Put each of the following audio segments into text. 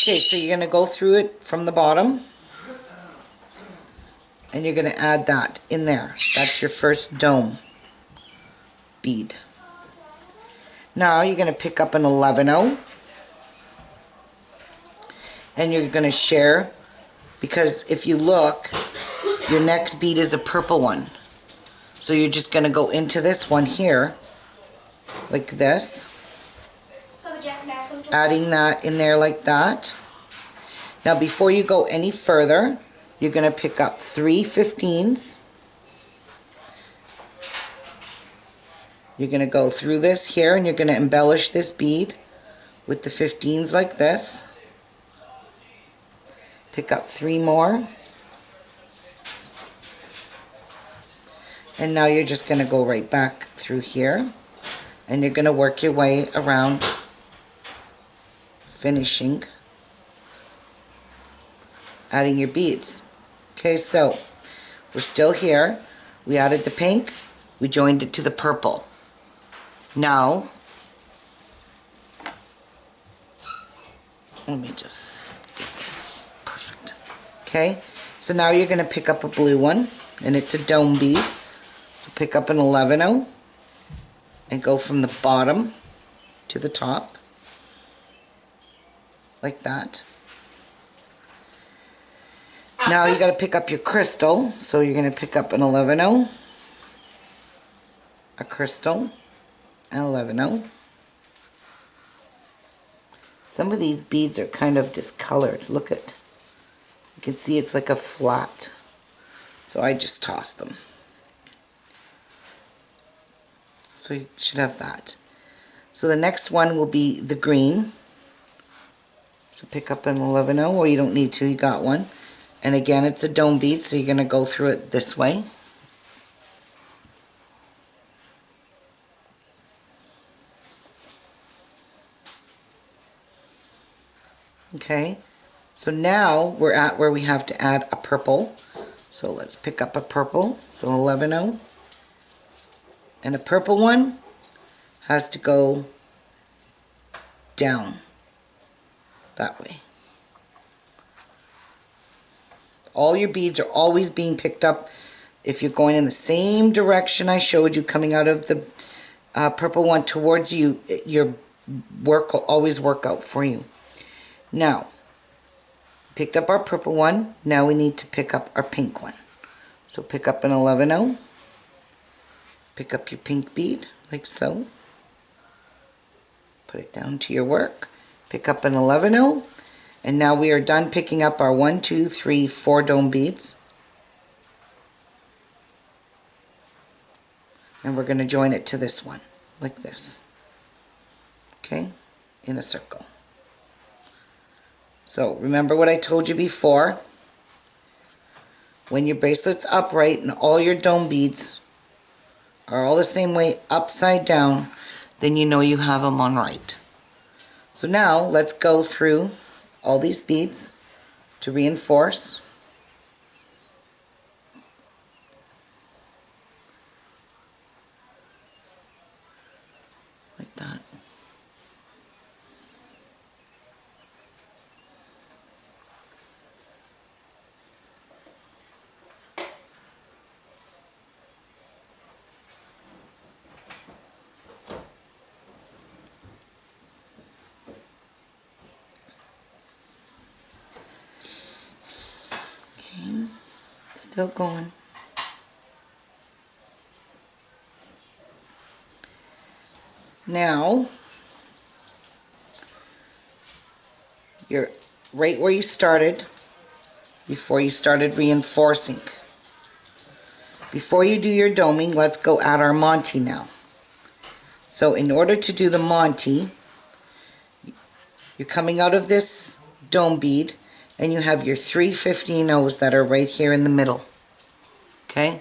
Okay, so you're going to go through it from the bottom, and you're going to add that in there. That's your first dome bead. Now you're going to pick up an 11-0, and you're going to share, because if you look, your next bead is a purple one. So you're just going to go into this one here, like this, adding that in there like that. Now before you go any further, you're going to pick up 3 15s. You're going to go through this here, and you're going to embellish this bead with the 15s like this. Pick up 3 more. And now you're just going to go right back through here, and you're going to work your way around, finishing, adding your beads. Okay, so we're still here. We added the pink, we joined it to the purple. Now, let me just get this perfect. Okay, so now you're going to pick up a blue one, and it's a dome bead. So pick up an 11-0 and go from the bottom to the top, like that. Now you got to pick up your crystal, so you're going to pick up an 11-0, a crystal, an 11-0. Some of these beads are kind of discolored. Look at, you can see it's like a flat, so I just tossed them. So you should have that. So the next one will be the green. So pick up an 11-0, or you don't need to, you got one. And again, it's a dome bead, so you're going to go through it this way. Okay, so now we're at where we have to add a purple. So let's pick up a purple. So 11-0. And a purple one has to go down that way. All your beads are always being picked up if you're going in the same direction I showed you, coming out of the purple one towards you. Your work will always work out for you. Now, picked up our purple one. Now we need to pick up our pink one. So pick up an 11-0. Pick up your pink bead, like so. Put it down to your work. Pick up an 11-0. And now we are done picking up our 1, 2, 3, 4 dome beads. And we're going to join it to this one, like this. Okay, in a circle. So remember what I told you before. When your bracelet's upright and all your dome beads are all the same way upside down, then you know you have them on right. So now let's go through all these beads to reinforce. Like that. Still going. Now, you're right where you started before you started reinforcing. Before you do your doming, let's go add our Monte now. So in order to do the Monte, you're coming out of this dome bead, and you have your 3 15-0s that are right here in the middle. Okay?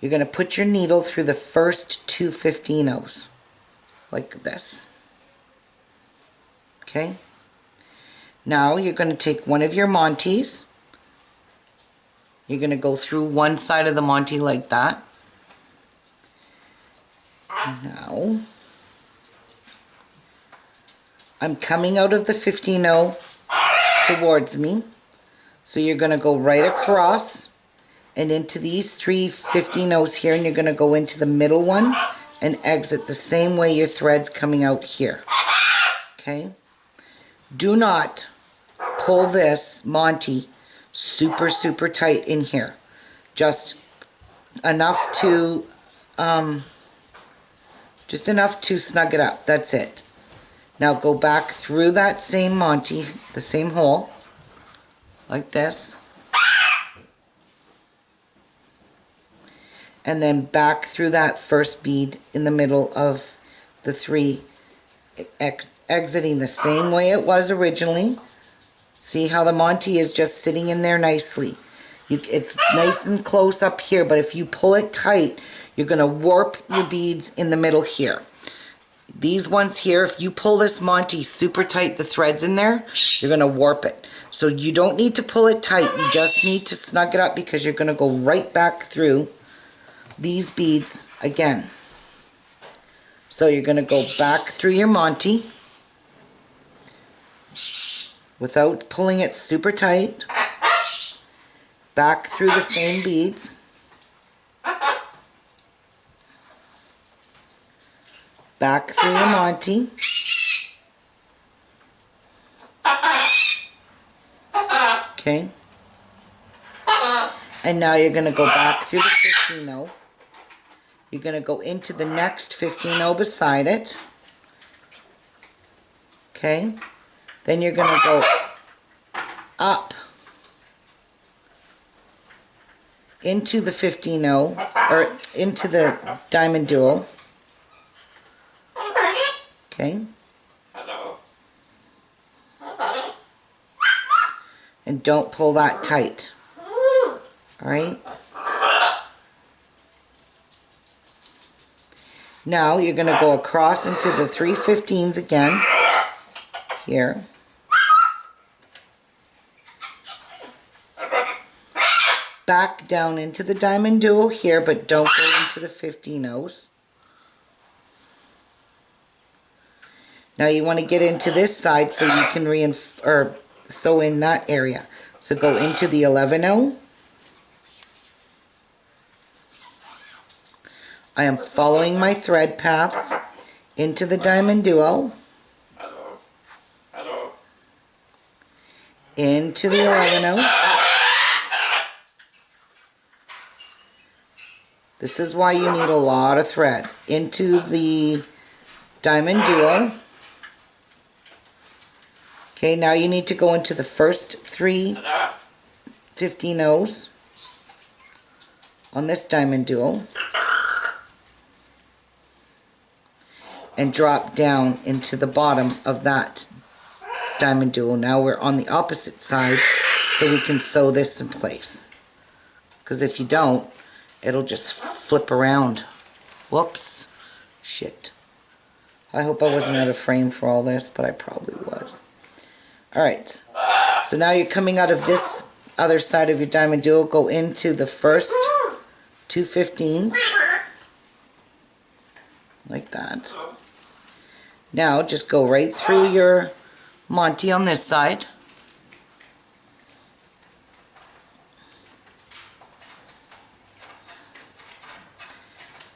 You're going to put your needle through the first 2 15-0s, like this. Okay? Now you're going to take one of your Montees. You're going to go through one side of the Monte like that. Now, I'm coming out of the 15-0 towards me. So you're going to go right across and into these 3 15-0s here, and you're going to go into the middle one and exit the same way your thread's coming out here. Okay? Do not pull this Monte super, super tight in here. Just enough to snug it up. That's it. Now go back through that same Monte, the same hole, like this. And then back through that first bead in the middle of the 3, exiting the same way it was originally. See how the Monte is just sitting in there nicely. It's nice and close up here, but if you pull it tight, you're going to warp your beads in the middle here. These ones here, if you pull this Monte super tight, the threads in there, you're going to warp it. So you don't need to pull it tight, you just need to snug it up because you're going to go right back through these beads again. So you're going to go back through your Monte without pulling it super tight, back through the same beads, back through your Monte, okay, and now you're going to go back through the 15-0. You're going to go into the next 15-0 beside it, okay, then you're going to go up into the 15-0, or into the Diamonduo, okay, and don't pull that tight, alright. Now you're going to go across into the 3 15s again, here, back down into the Diamonduo here, but don't go into the 15-0s. Now you want to get into this side so you can sew in that area. So go into the 11-0. I am following my thread paths into the Diamonduo, into the 11-0. This is why you need a lot of thread. Into the Diamonduo. Okay, now you need to go into the first 3 15-0s on this Diamonduo and drop down into the bottom of that Diamonduo. Now we're on the opposite side so we can sew this in place, because if you don't, it'll just flip around. Whoops. Shit. I hope I wasn't out of frame for all this, but I probably was. Alright, so now you're coming out of this other side of your Diamonduo, go into the first 2 15s, like that. Now just go right through your Monte on this side.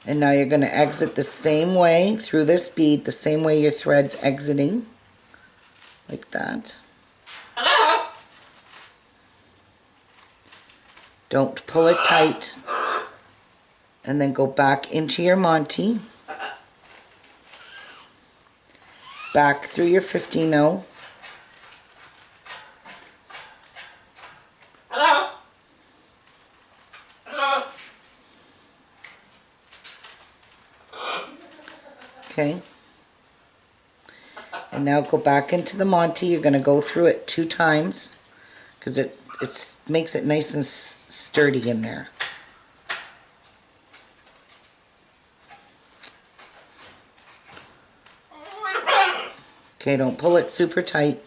And now you're going to exit the same way through this bead, the same way your thread's exiting, like that. Don't pull it tight, and then go back into your Monte, back through your 15-0, okay, and now go back into the Monte. You're going to go through it 2 times because it makes it nice and sturdy in there. Okay, don't pull it super tight.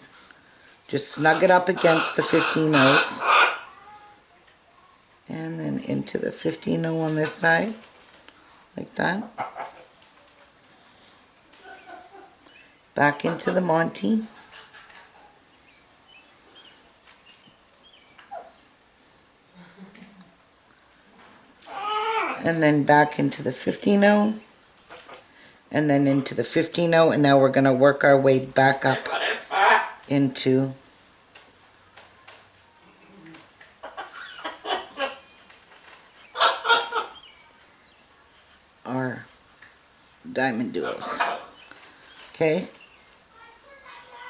Just snug it up against the 15-0s. And then into the 15-0 on this side, like that. Back into the Monte. and then back into the 15-0, and then into the 15-0, and now we're going to work our way back up into our Diamonduos. Okay,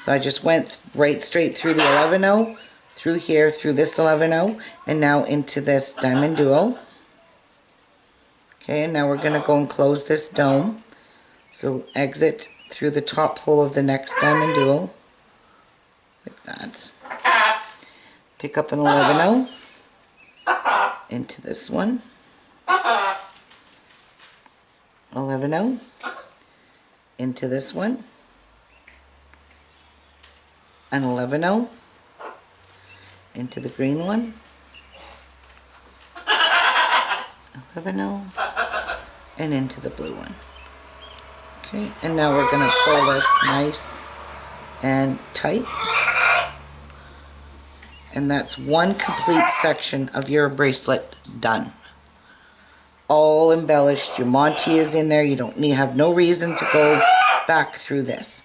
so I just went right straight through the 11-0, through here, through this 11-0, and now into this Diamonduo. Okay, and now we're going to go and close this dome. So exit through the top hole of the next Diamonduo, like that. Pick up an 11-0 into this one. 11-0 into this one. An 11-0 into the green one. 11-0 and into the blue one. Okay, and now we're going to pull this nice and tight. And that's one complete section of your bracelet done. All embellished. Your Montee is in there. You don't have no reason to go back through this.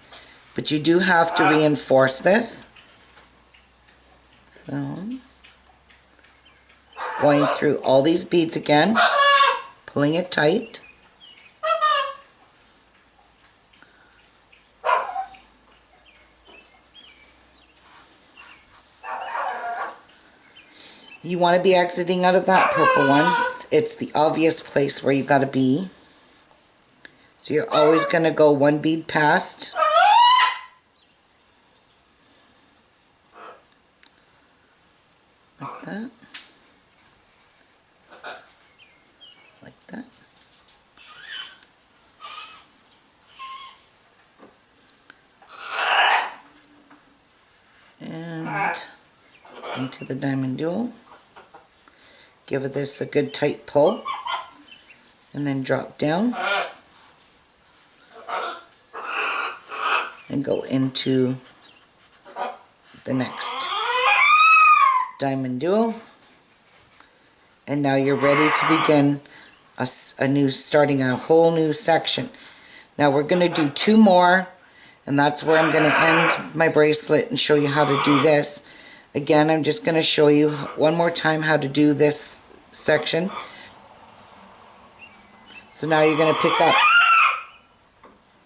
But you do have to reinforce this. So, going through all these beads again, pulling it tight. You want to be exiting out of that purple one. It's the obvious place where you got to be. So you're always going to go one bead past. Like that. Like that. And into the Diamonduo. Give this a good tight pull, and then drop down and go into the next Diamonduo. And now you're ready to begin starting a whole new section. Now we're going to do two more, and that's where I'm going to end my bracelet and show you how to do this. Again, I'm just going to show you one more time how to do this section. So now you're going to pick up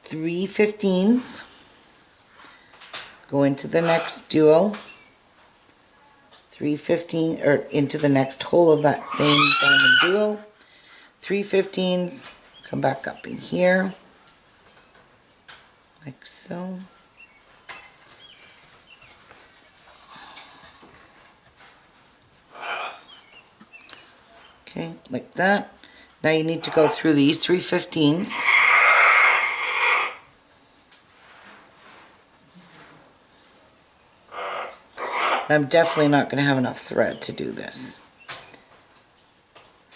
3 15s, go into the next duo, 3 15, or into the next hole of that same Diamonduo, 3 15s, come back up in here, like so. Okay, like that. Now you need to go through these 3 15s. I'm definitely not going to have enough thread to do this.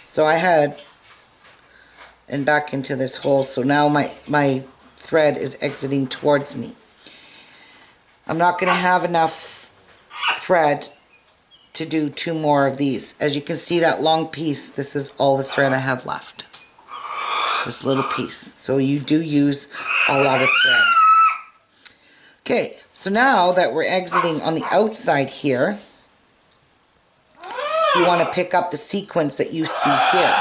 So I had, and back into this hole, so now my thread is exiting towards me. I'm not going to have enough thread to do 2 more of these. As you can see, that long piece, this is all the thread I have left. This little piece. So you do use a lot of thread. Okay, so now that we're exiting on the outside here, you want to pick up the sequence that you see here.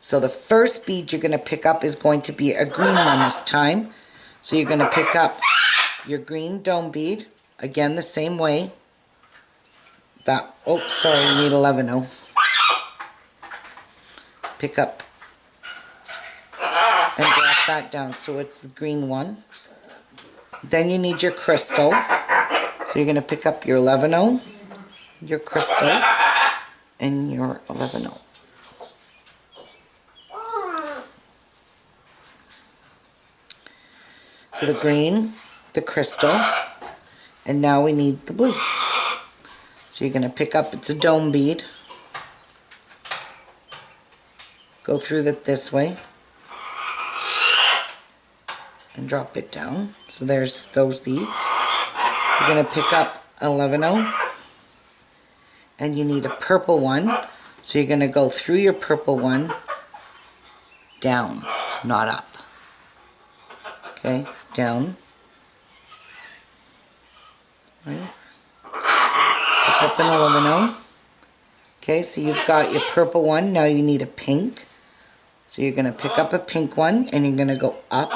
So the first bead you're going to pick up is going to be a green one this time. So you're going to pick up your green dome bead, again the same way. That, oh, sorry, you need 11-0. Pick up and drop that down so it's the green one. Then you need your crystal. So you're going to pick up your 11-0, your crystal, and your 11-0. So the green, the crystal, and now we need the blue. So you're going to pick up, it's a dome bead, go through it this way, and drop it down. So there's those beads. You're going to pick up 11-0, and you need a purple one. So you're going to go through your purple one, down, not up. Okay, down. Right. Pick up an 11-0. Okay, so you've got your purple one. Now you need a pink. So you're going to pick up a pink one and you're going to go up.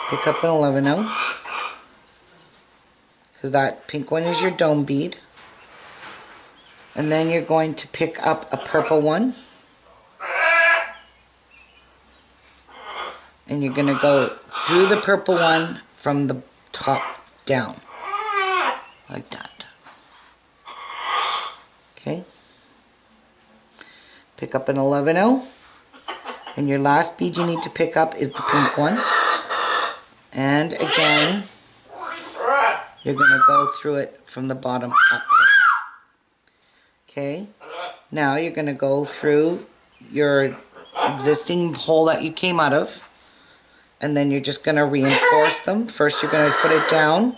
Pick up an 11-0. Because that pink one is your dome bead. And then you're going to pick up a purple one. And you're going to go through the purple one from the top down. Like that. Okay. Pick up an 11-0. And your last bead you need to pick up is the pink one. And again, you're going to go through it from the bottom up. Okay. Now you're going to go through your existing hole that you came out of. And then you're just going to reinforce them. First you're going to put it down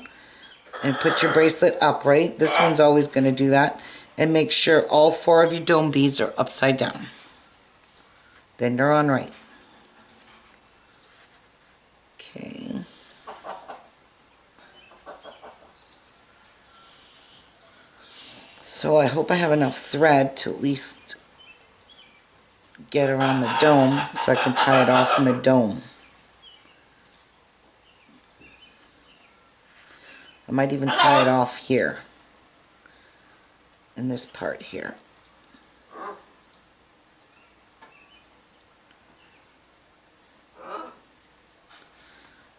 and put your bracelet upright. This one's always going to do that. And make sure all 4 of your dome beads are upside down. Then they're on right. Okay. So I hope I have enough thread to at least get around the dome so I can tie it off in the dome. I might even tie it off here, in this part here.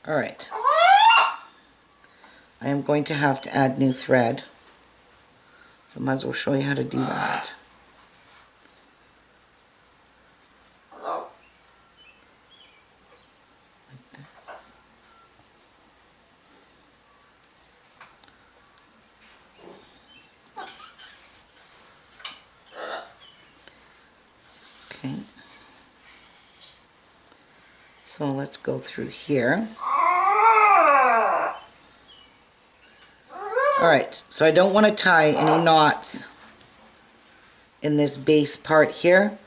Alright. I am going to have to add new thread, so I might as well show you how to do that. Okay, so let's go through here. Alright, so I don't want to tie any knots in this base part here.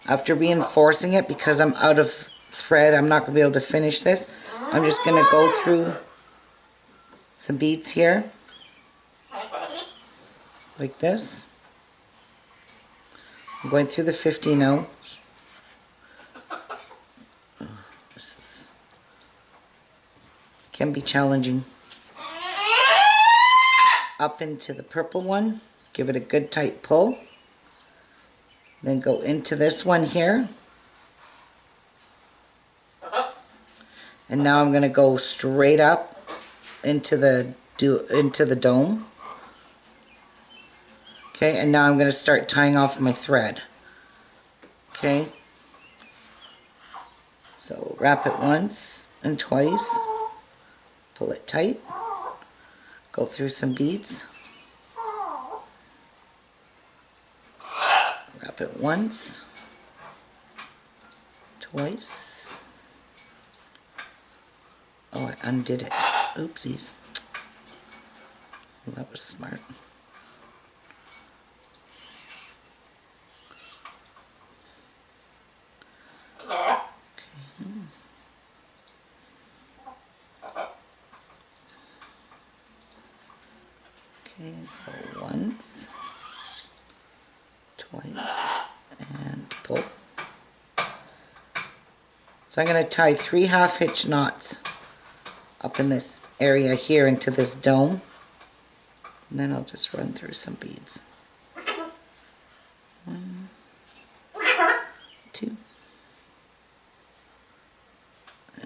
After reinforcing it, because I'm out of thread, I'm not going to be able to finish this. I'm just going to go through some beads here, like this. I'm going through the 15-0. This can be challenging. Up into the purple one, give it a good tight pull. Then go into this one here. And now I'm going to go straight up into the dome. Okay, and now I'm going to start tying off my thread. Okay, so wrap it once and twice, pull it tight, go through some beads, wrap it once, twice. Oh, I undid it. Oopsies. Well, that was smart. Okay, so once, twice, and pull. So I'm going to tie 3 half-hitch knots up in this area here into this dome. And then I'll just run through some beads. 1, 2,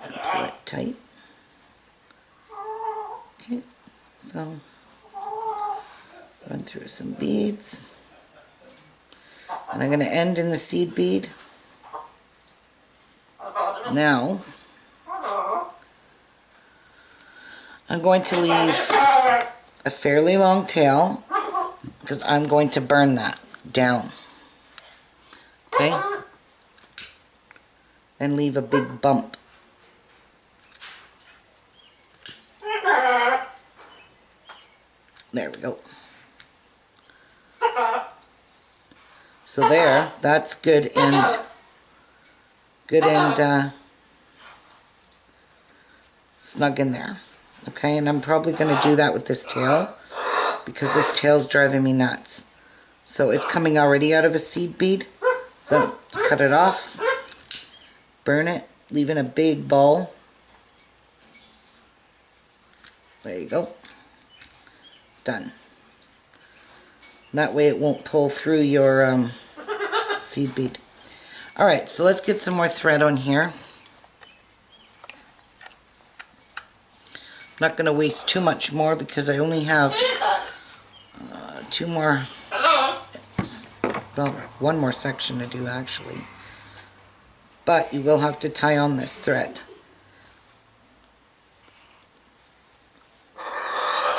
and pull it tight. Okay, so run through some beads, and I'm going to end in the seed bead. Now I'm going to leave a fairly long tail because I'm going to burn that down. Okay, and leave a big bump. There we go. So there, that's good and good and snug in there. Okay, and I'm probably going to do that with this tail because this tail's driving me nuts. So it's coming already out of a seed bead. So cut it off, burn it, leaving a big ball. There you go. Done. That way it won't pull through your seed bead. Alright, so let's get some more thread on here. I'm not going to waste too much more because I only have two more, well, one more section to do actually. But you will have to tie on this thread.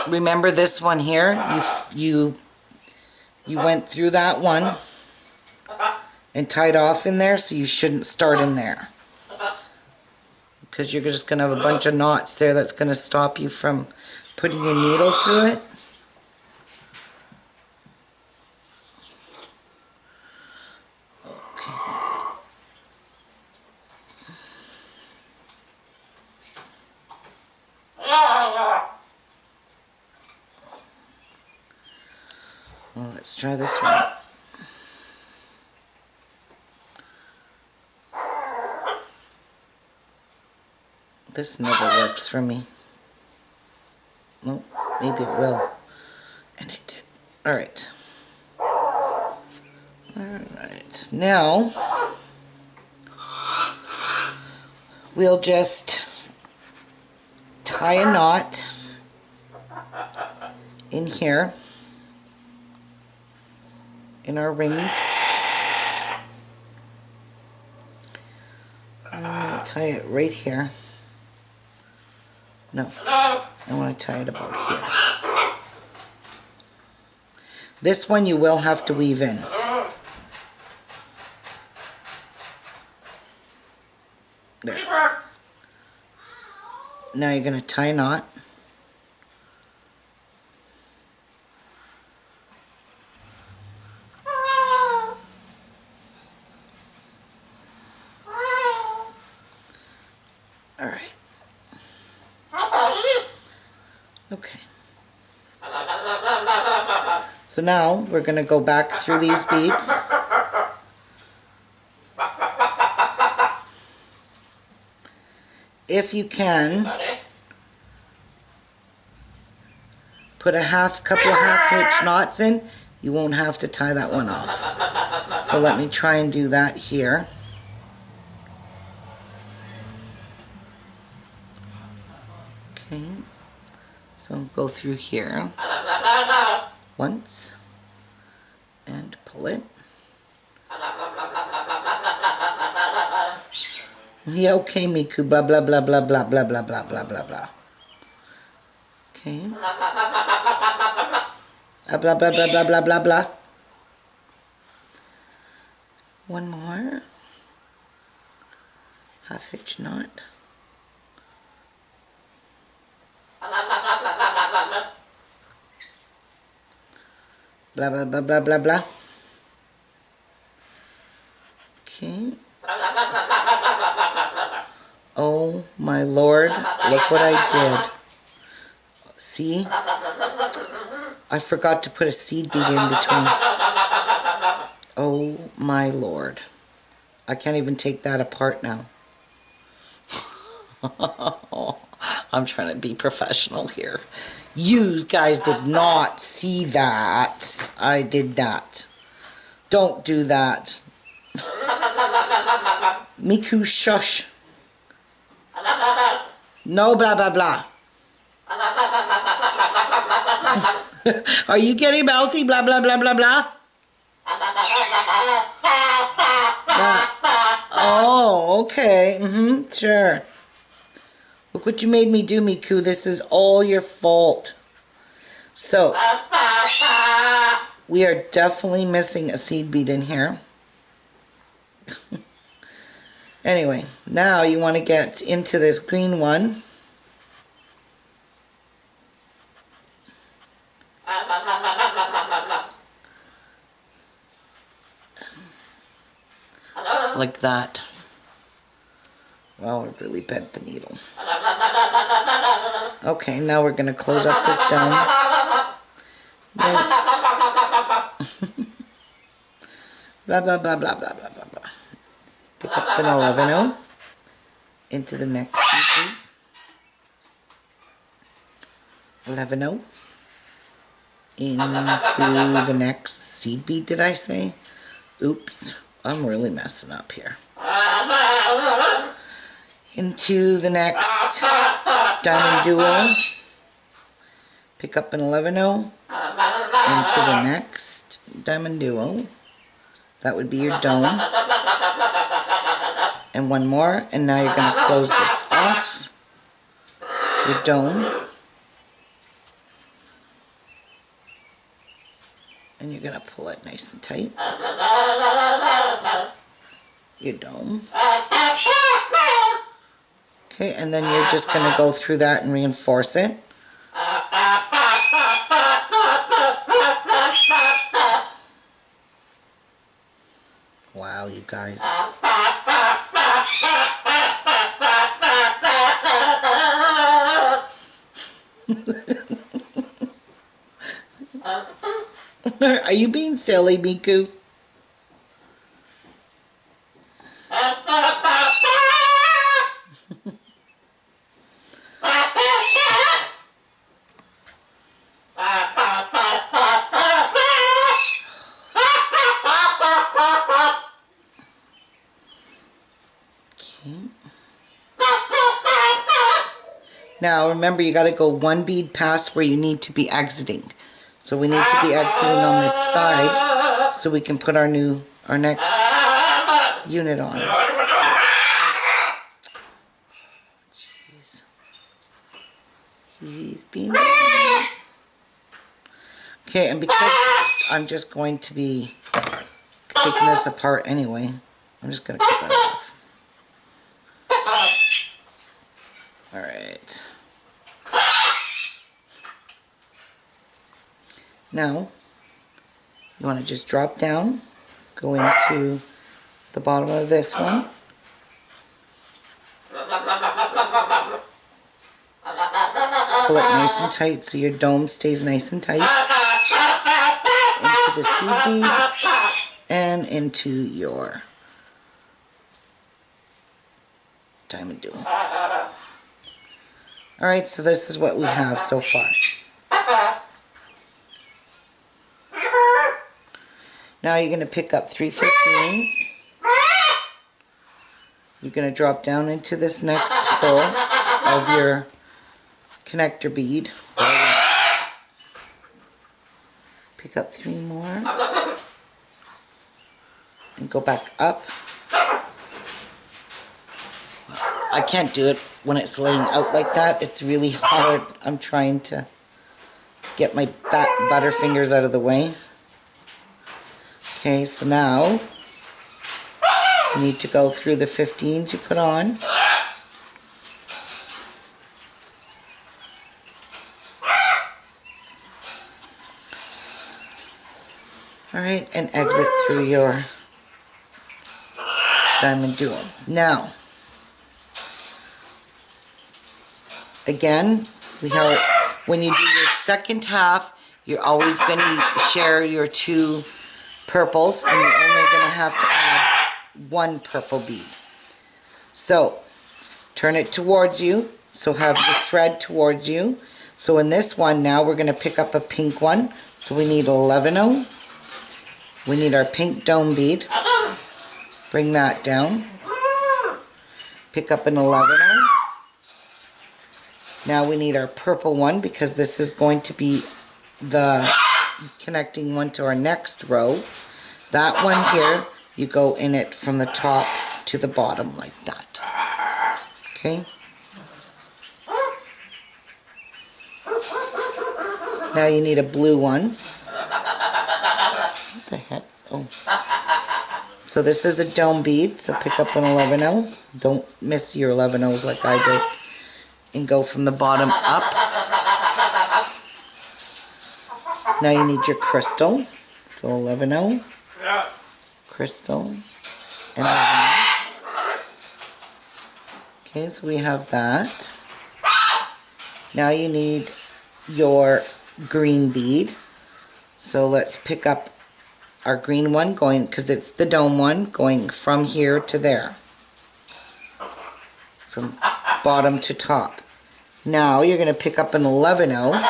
Remember this one here, you went through that one and tied off in there, so you shouldn't start in there. Because you're just going to have a bunch of knots there that's going to stop you from putting your needle through it. Well, let's try this one. This never works for me. Well, maybe it will. And it did. Alright. Alright. Now, we'll just tie a knot in here in our ring. Tie it right here. No, I want to tie it about here. This one you will have to weave in. There. Now you're going to tie a knot. Alright. Okay. So now we're going to go back through these beads. If you can, put a couple of half hitch knots in, you won't have to tie that one off. So let me try and do that here. Okay. So go through here once and pull it. Yeah, okay, Miku, blah blah blah blah blah blah blah blah blah blah blah. Okay. Blah blah blah blah blah blah blah. One more. Half hitch knot. Blah blah blah blah blah blah. Okay. Oh my Lord, look what I did. See? I forgot to put a seed bead in between. Oh my Lord. I can't even take that apart now. I'm trying to be professional here. You guys did not see that. I did that. Don't do that. Miku, shush. No blah blah blah. Are you getting mouthy? Blah blah blah blah blah. Oh, okay. Sure. Look what you made me do, Miku. This is all your fault. So, we are definitely missing a seed bead in here. Anyway, now you want to get into this green one. Like that. Well, it really bent the needle. Okay, now we're going to close up this dome. Blah, blah, blah, blah, blah, blah, blah, blah. Pick up an 11-0 into the next seed bead. 11-0 into the next seed bead, did I say? Oops, I'm really messing up here. Into the next Diamonduo. Pick up an 11-0 into the next Diamonduo. That would be your dome. And one more, and now you're going to close this off. Your dome. And you're going to pull it nice and tight. Your dome. Okay, and then you're just going to go through that and reinforce it. Wow, you guys. Are you being silly, Miku? Now remember, you got to go one bead past where you need to be exiting. So we need to be exiting on this side so we can put our next unit on. Jeez. He's being... Okay, and because I'm just going to be taking this apart anyway, I'm just going to cut that off. Alright. Now, you want to just drop down, go into the bottom of this one. Pull it nice and tight so your dome stays nice and tight. Into the seed bead and into your Diamonduo. Alright, so this is what we have so far. Now you're going to pick up 3 15s. You're going to drop down into this next hole of your connector bead. Pick up 3 more. And go back up. I can't do it when it's laying out like that. It's really hard. I'm trying to get my fat butterfingers out of the way. Okay, so now you need to go through the 15s you put on. Alright, and exit through your Diamonduo. Now, again, when you do your second half, you're always going to share your 2 purples, and you're only going to have to add 1 purple bead. So, turn it towards you, so have your thread towards you. So in this one now, we're going to pick up a pink one. So we need 11-0. We need our pink dome bead. Bring that down. Pick up an 11-0. Now we need our purple one, because this is going to be the connecting one to our next row. That one here, you go in it from the top to the bottom like that. Okay? Now you need a blue one. What the heck? Oh. So this is a dome bead, so pick up an 11-0. Don't miss your 11-0s like I did. And go from the bottom up. Now you need your crystal. So 11-0. Crystal. And 11-0. Okay, so we have that. Now you need your green bead. So let's pick up our green one, going, because it's the dome one, going from here to there. From bottom to top. Now you're going to pick up an 11-0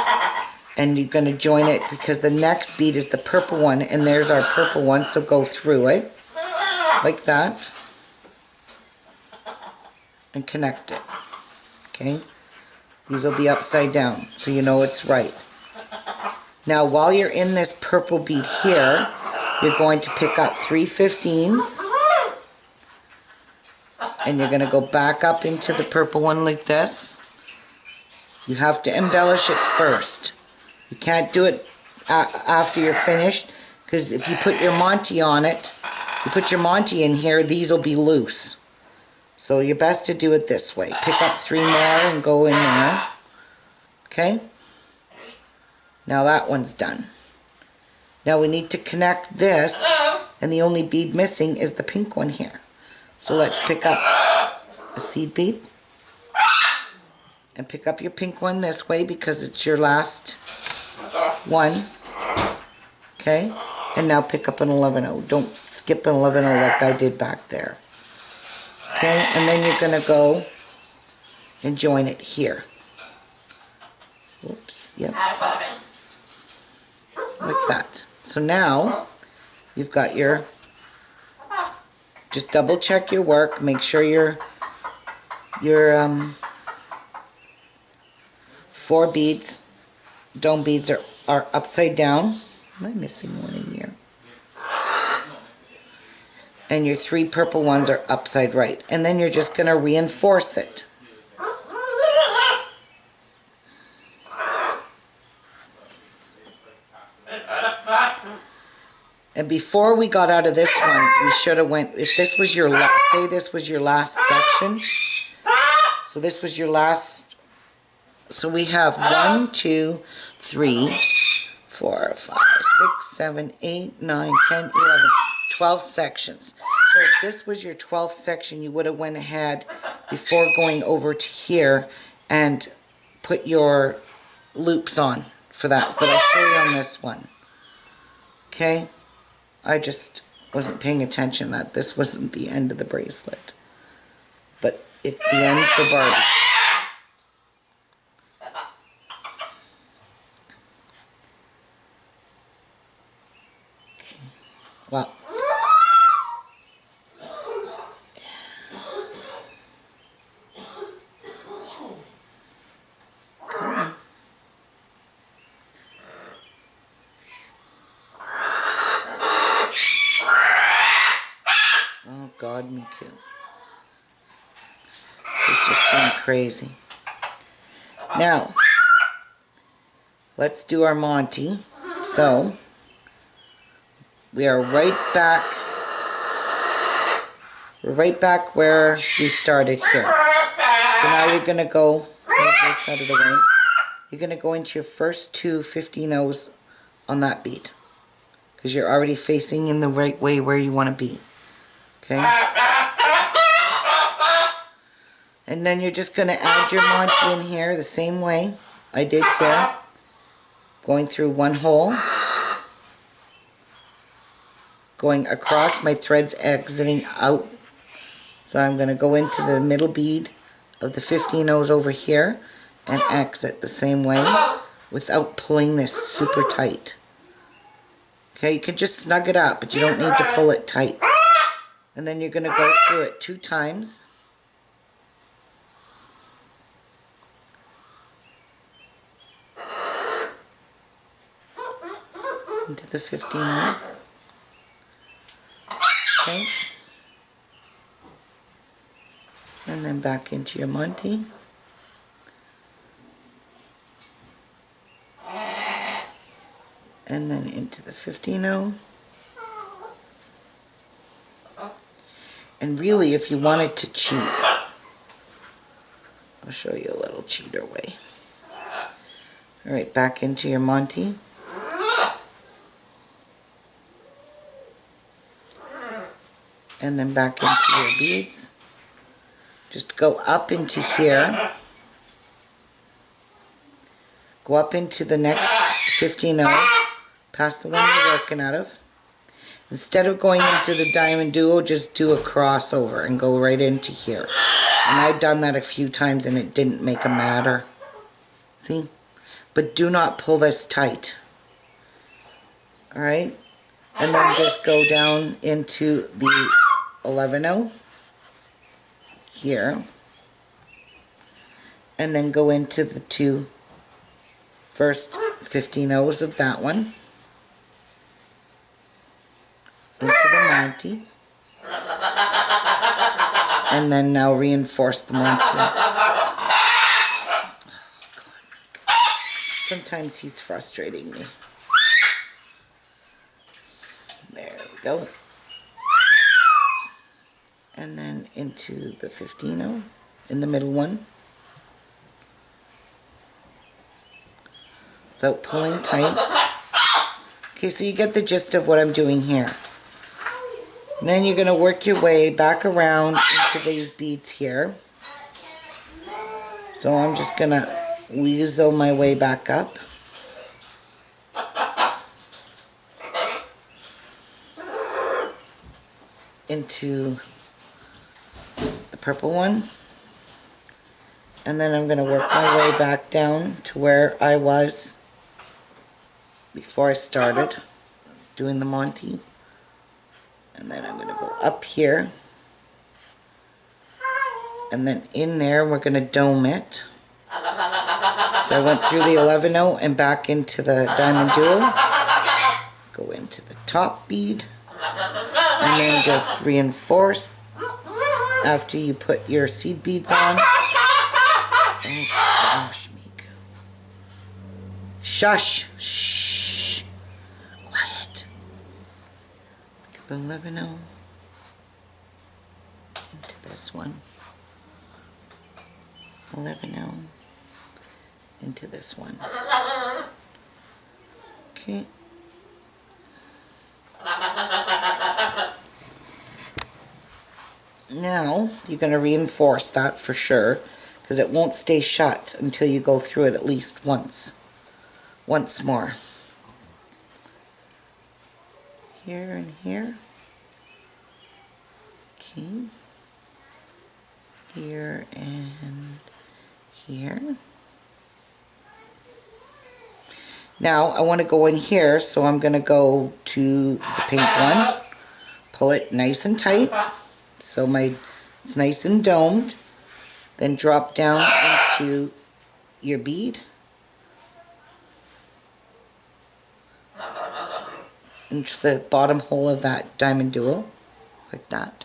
and you're going to join it, because the next bead is the purple one, and there's our purple one, so go through it like that and connect it. Okay, these will be upside down so you know it's right. Now while you're in this purple bead here, you're going to pick up 3 15s and you're going to go back up into the purple one like this. You have to embellish it first. You can't do it after you're finished, because if you put your Monte on it, you put your Monte in here, these will be loose. So you're best to do it this way. Pick up 3 more and go in there. Okay? Now that one's done. Now we need to connect this, and the only bead missing is the pink one here. So let's pick up a seed bead and pick up your pink one this way, because it's your last one. Okay? And now pick up an 11-0. Don't skip an 11-0 like I did back there. Okay? And then you're going to go and join it here. Oops. Yep. Like that. So now you've got your, just double check your work, make sure your 4 beads, dome beads are upside down. Am I missing one in here? And your 3 purple ones are upside right. And then you're just going to reinforce it. And before we got out of this one, we should have went, if this was your last, say this was your last section. So this was your last, so we have 1, 2, 3, 4, 5, 6, 7, 8, 9, 10, 11, 12 sections. So if this was your 12th section, you would have went ahead before going over to here and put your loops on for that. But I'll show you on this one. Okay? I just wasn't paying attention that this wasn't the end of the bracelet. But it's the end for Barbie. Okay. Well. Oh God, me too. It's just been crazy. Now, let's do our Monte. So, we are right back. We're right back where we started here. So now you're going to go, move this out of the way. You're going to go into your first 2 15-0s on that bead, because you're already facing in the right way where you want to be. Okay? And then you're just going to add your Monte in here the same way I did here. Going through one hole. Going across, my thread's exiting out. So I'm going to go into the middle bead of the 15-0s over here and exit the same way without pulling this super tight. Okay, you can just snug it up, but you don't need to pull it tight. And then you're going to go through it 2 times. Into the 15-0. Okay. And then back into your Monte. And then into the 15-0. And really, if you wanted to cheat, I'll show you a little cheater way. Alright, back into your Monte. And then back into your beads. just go up into here, go up into the next 15-0, past the one you're working out of. Instead of going into the Diamonduo, just do a crossover and go right into here. And I've done that a few times and it didn't make a matter. See? But do not pull this tight. Alright? And then just go down into the 11-0 here. And then go into the two first 15-0s of that one. Into the Monte. And then now reinforce the Monte. Oh, sometimes he's frustrating me. There we go. And then into the 15-0 in the middle one. Without pulling tight. Okay, so you get the gist of what I'm doing here. And then you're going to work your way back around into these beads here. So I'm just going to weasel my way back up. Into the purple one. And then I'm going to work my way back down to where I was before I started doing the Monte. And then I'm going to go up here. And then in there we're going to dome it. So I went through the 11-0 and back into the Diamonduo. Go into the top bead. And then just reinforce after you put your seed beads on. Oh gosh, Meek. Shush. Shh. Quiet. 11-0 into this one. 11-0 into this one. Okay. Now you're going to reinforce that for sure, because it won't stay shut until you go through it at least once more. Here and here. Okay. Here and here. Now I want to go in here, so I'm going to go to the pink one, pull it nice and tight so it's nice and domed, then drop down into your bead, into the bottom hole of that Diamonduo, like that.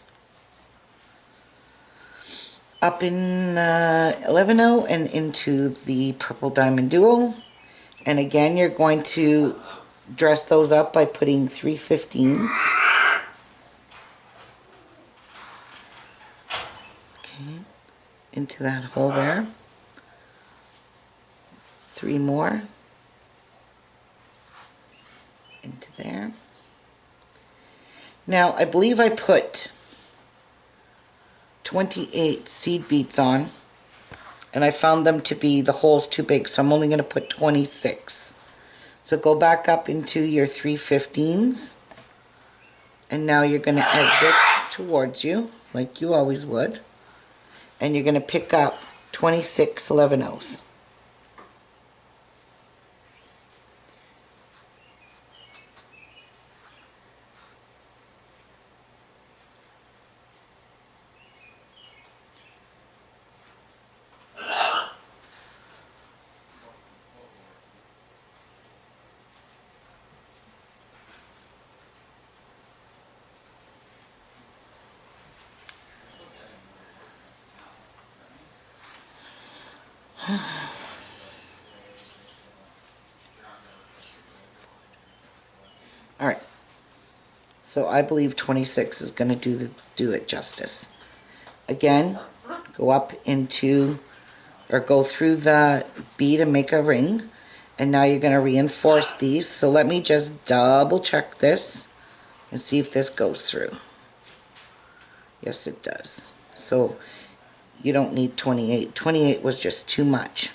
Up in the 11-0 and into the purple Diamonduo. And again, you're going to dress those up by putting 3 15s. Okay, into that hole there. 3 more. Into there. Now, I believe I put 28 seed beads on, and I found them to be the holes too big, so I'm only going to put 26. So go back up into your 3 15s, and now you're going to exit towards you like you always would, and you're going to pick up 26 11-0s. Alright, so I believe 26 is going to do it justice. Again, go up into, or go through the bead and make a ring, and now you're going to reinforce these. So let me just double check this and see if this goes through. Yes, it does. So you don't need 28. 28 was just too much.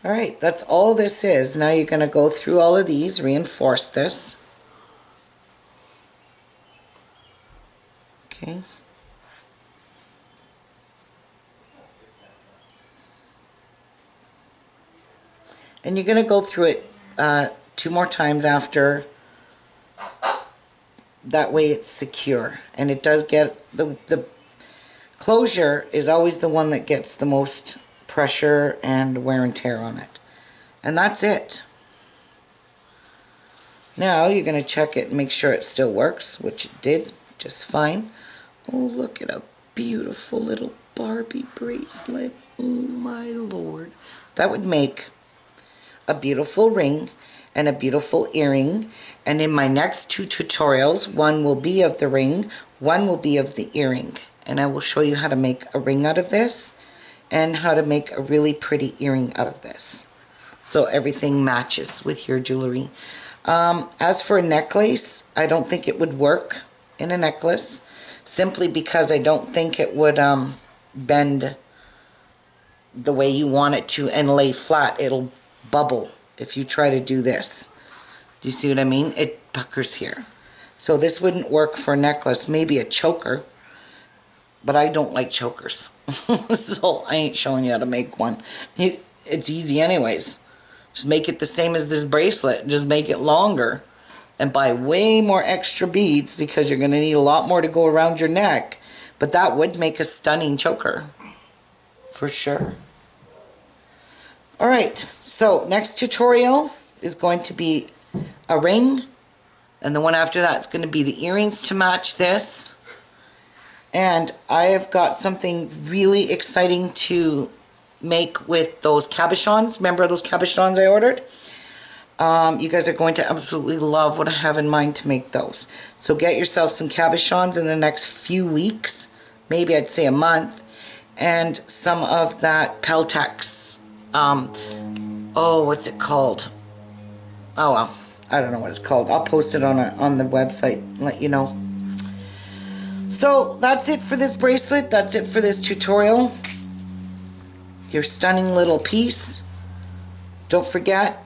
Alright, that's all this is. Now you're going to go through all of these, reinforce this. Okay. And you're going to go through it 2 more times after. That way it's secure. And it does get, the closure is always the one that gets the most pressure and wear and tear on it. And that's it. Now you're going to check it and make sure it still works, which it did just fine. Oh, look at a beautiful little Barbie bracelet. Oh my lord. That would make a beautiful ring and a beautiful earring. And in my next 2 tutorials, one will be of the ring, one will be of the earring. And I will show you how to make a ring out of this and how to make a really pretty earring out of this. So everything matches with your jewelry. As for a necklace, I don't think it would work in a necklace, simply because I don't think it would bend the way you want it to and lay flat. It'll bubble if you try to do this. Do you see what I mean? It puckers here. So this wouldn't work for a necklace. Maybe a choker, but I don't like chokers. So I ain't showing you how to make one. It's easy anyways. Just make it the same as this bracelet. Just make it longer and buy way more extra beads, because you're going to need a lot more to go around your neck. But that would make a stunning choker for sure. Alright, so next tutorial is going to be a ring, and the one after that is going to be the earrings to match this. And I have got something really exciting to make with those cabochons. Remember those cabochons I ordered? You guys are going to absolutely love what I have in mind to make those. So get yourself some cabochons in the next few weeks, maybe I'd say a month, and some of that Peltex. Oh, what's it called? Oh well, I don't know what it's called. I'll post it on the website and let you know. So that's it for this bracelet. That's it for this tutorial. Your stunning little piece. Don't forget,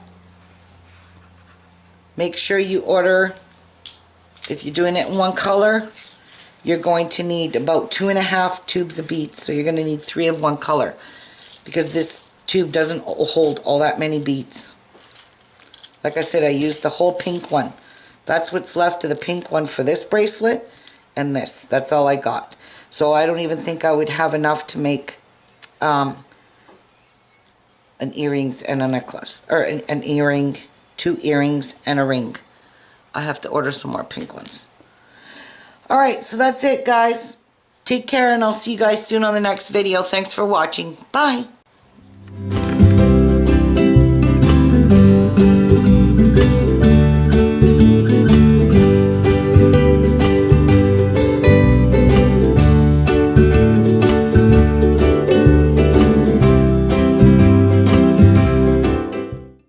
make sure you order, if you're doing it in one color, you're going to need about 2.5 tubes of beads. So you're going to need 3 of one color, because this tube doesn't hold all that many beads. Like I said, I used the whole pink one. That's what's left of the pink one for this bracelet and this. That's all I got. So I don't even think I would have enough to make an earrings and a necklace, or an earring, 2 earrings and a ring. I have to order some more pink ones. Alright, so that's it guys. Take care, and I'll see you guys soon on the next video. Thanks for watching. Bye.